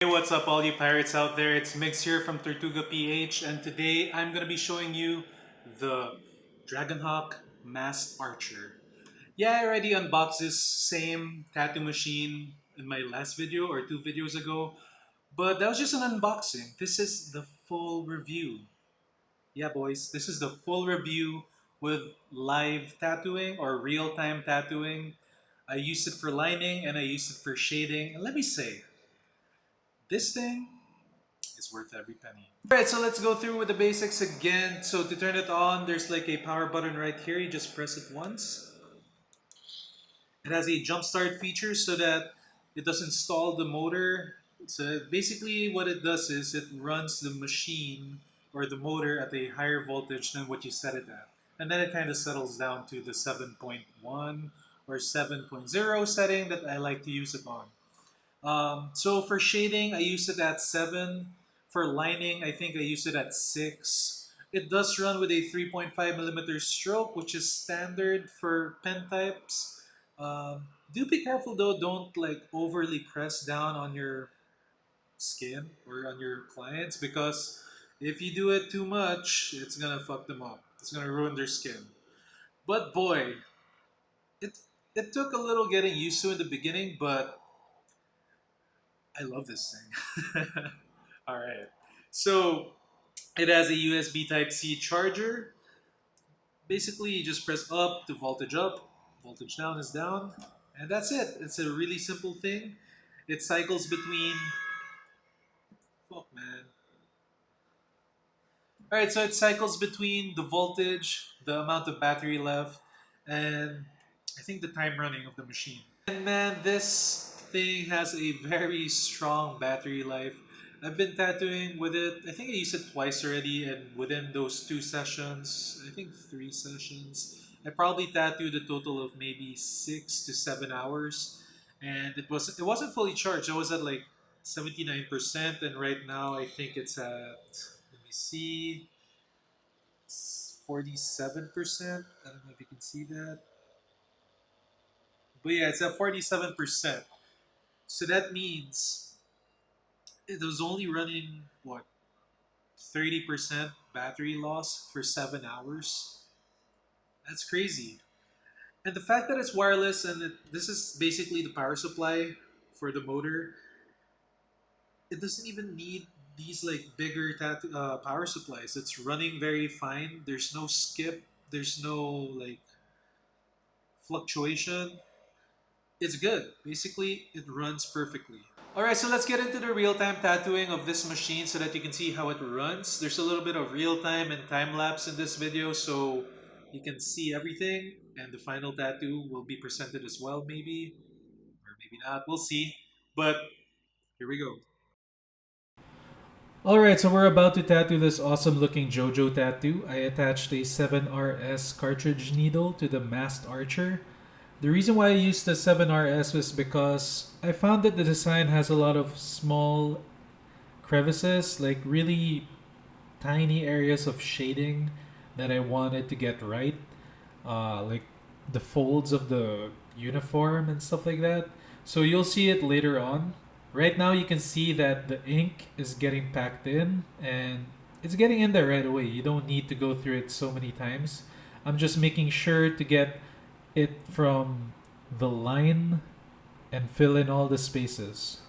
Hey, what's up all you pirates out there? It's Mix here from Tortuga PH, and today I'm going to be showing you the Dragonhawk Mast Archer. Yeah, I already unboxed this same tattoo machine in my last video or two videos ago, but that was just an unboxing. This is the full review. Yeah, boys, this is the full review with live tattooing or real-time tattooing. I used it for lining and I used it for shading, and let me say, this thing is worth every penny. Alright, so let's go through with the basics again. So to turn it on, there's like a power button right here. You just press it once. It has a jump start feature so that it doesn't stall the motor. So basically what it does is it runs the machine or the motor at a higher voltage than what you set it at. And then it kind of settles down to the 7.1 or 7.0 setting that I like to use it on. So for shading, I use it at 7. For lining, I think I use it at 6. It does run with a 3.5 millimeter stroke, which is standard for pen types. Do be careful though, don't like overly press down on your skin or on your clients, because if you do it too much, it's gonna fuck them up. It's gonna ruin their skin. But boy, it it took a little getting used to in the beginning, but I love this thing. All right. So it has a USB Type C charger. Basically, you just press up, voltage down is down, and that's it. It's a really simple thing. It cycles between. Fuck, man. All right, so it cycles between the voltage, the amount of battery left, and I think the time running of the machine. And man, this thing has a very strong battery life. I've been tattooing with it. I think I used it twice already, and within those 2 sessions, I think 3 sessions, I probably tattooed a total of maybe 6 to 7 hours, and it wasn't fully charged. I was at like 79%, and right now I think it's at, let me see, 47%. I don't know if you can see that, but yeah, it's at 47%. So that means it was only running what, 30% battery loss for 7 hours. That's crazy. And the fact that it's wireless and this is basically the power supply for the motor, it doesn't even need these like bigger power supplies. It's running very fine. There's no skip. There's no like fluctuation. It's good. Basically, it runs perfectly. Alright, so let's get into the real-time tattooing of this machine so that you can see how it runs. There's a little bit of real-time and time-lapse in this video, so you can see everything, and the final tattoo will be presented as well, maybe, or maybe not, we'll see. But here we go. Alright, so we're about to tattoo this awesome looking JoJo tattoo. I attached a 7RS cartridge needle to the Mast Archer. The reason why I used the 7RS was because I found that the design has a lot of small crevices, like really tiny areas of shading that I wanted to get right. Like the folds of the uniform and stuff like that. So you'll see it later on. Right now you can see that the ink is getting packed in and it's getting in there right away. You don't need to go through it so many times. I'm just making sure to get it from the line and fill in all the spaces.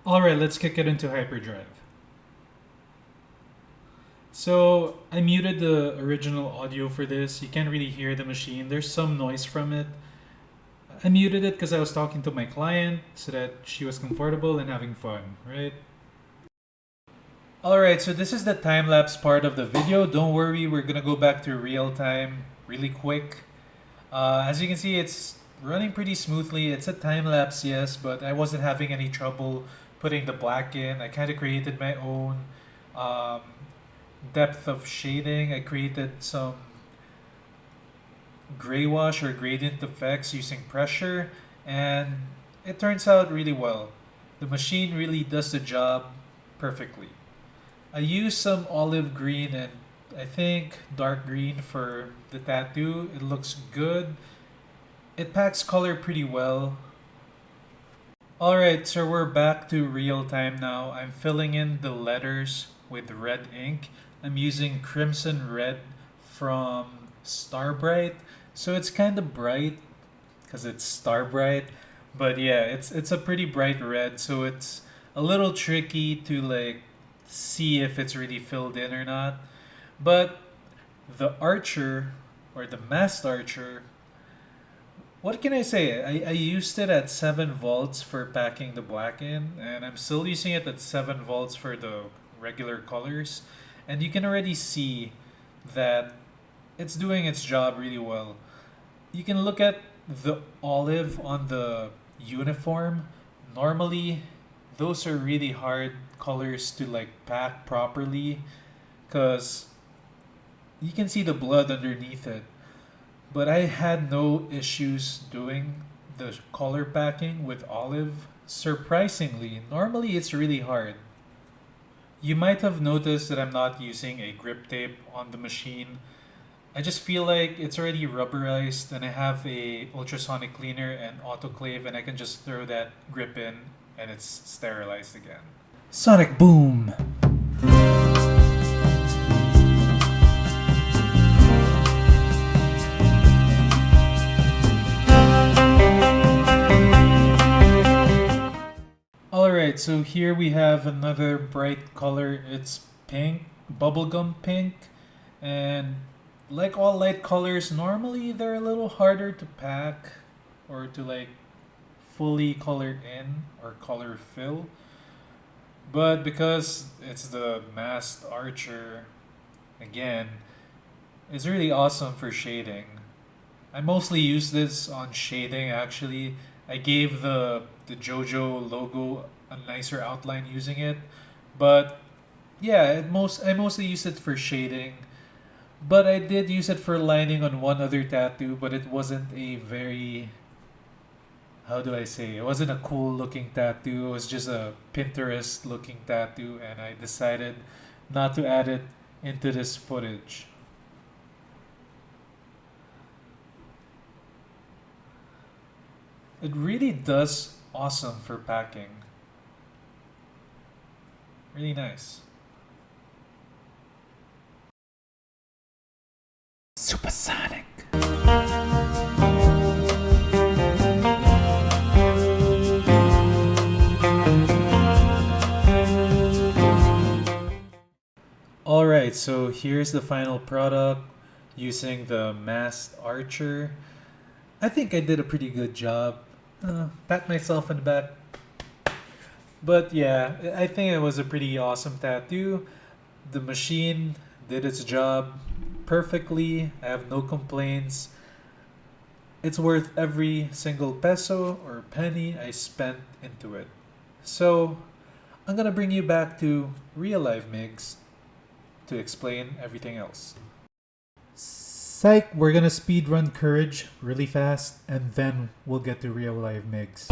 Alright, let's kick it into hyperdrive. So I muted the original audio for this. You can't really hear the machine. There's some noise from it. I muted it because I was talking to my client so that she was comfortable and having fun, right? Alright, so this is the time-lapse part of the video. Don't worry, we're gonna go back to real time really quick. As you can see, it's running pretty smoothly. It's a time-lapse, yes, but I wasn't having any trouble putting the black in. I kind of created my own um, depth of shading. I created some gray wash or gradient effects using pressure, and it turns out really well. The machine really does the job perfectly. I used some olive green and I think dark green for the tattoo. It looks good. It packs color pretty well. Alright, so we're back to real time now. I'm filling in the letters with red ink. I'm using crimson red from Starbright. So it's kind of bright because it's Starbright. But yeah, it's a pretty bright red, so it's a little tricky to like see if it's really filled in or not. But the archer or the masked archer, what can I say? I used it at 7 volts for packing the black in, and I'm still using it at 7 volts for the regular colors. And you can already see that it's doing its job really well. You can look at the olive on the uniform. Normally, those are really hard colors to like pack properly because you can see the blood underneath it. But I had no issues doing the color packing with olive. Surprisingly, normally it's really hard. You might have noticed that I'm not using a grip tape on the machine. I just feel like it's already rubberized and I have a ultrasonic cleaner and autoclave and I can just throw that grip in and it's sterilized again. Sonic boom! Alright, so here we have another bright color. It's pink, bubblegum pink, and like all light colors, normally they're a little harder to pack or to like fully color in or color fill. But because it's the masked archer, again, it's really awesome for shading. I mostly use this on shading actually. I gave the JoJo logo a nicer outline using it. But yeah, I mostly use it for shading. But I did use it for lining on one other tattoo, but it wasn't a very, how do I say? It wasn't a cool looking tattoo. It was just a Pinterest looking tattoo and I decided not to add it into this footage. It really does awesome for packing. Really nice. Supersonic. Alright, so here's the final product using the masked archer. I think I did a pretty good job. Pat myself on the back. But yeah, I think it was a pretty awesome tattoo. The machine did its job perfectly. I have no complaints. It's worth every single peso or penny I spent into it. So, I'm gonna bring you back to real life MIGs to explain everything else. Psych, we're gonna speed run Courage really fast and then we'll get to real life MIGs.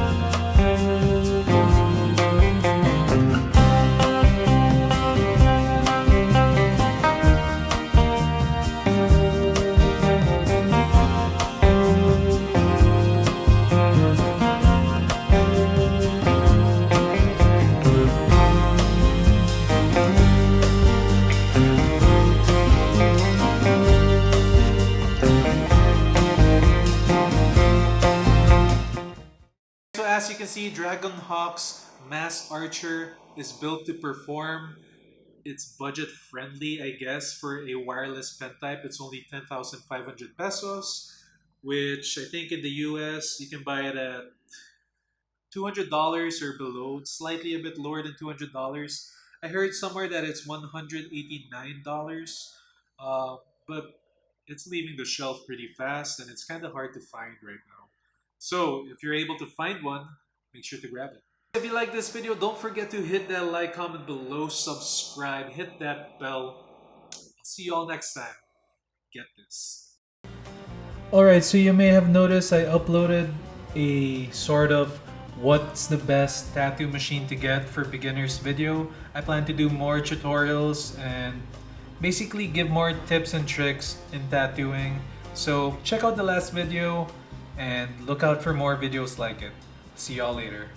So as you can see, Dragonhawk's Mast Archer is built to perform. It's budget friendly, I guess, for a wireless pen type. It's only 10,500 pesos, which I think in the US you can buy it at $200 or below, slightly a bit lower than $200. I heard somewhere that it's $189, but it's leaving the shelf pretty fast and it's kind of hard to find right now. So if you're able to find one, make sure to grab it. If you like this video, don't forget to hit that like, comment below, subscribe, hit that bell. I'll see you all next time. Get this. Alright, so you may have noticed I uploaded a sort of what's the best tattoo machine to get for beginners video. I plan to do more tutorials and basically give more tips and tricks in tattooing. So check out the last video and look out for more videos like it. See y'all later.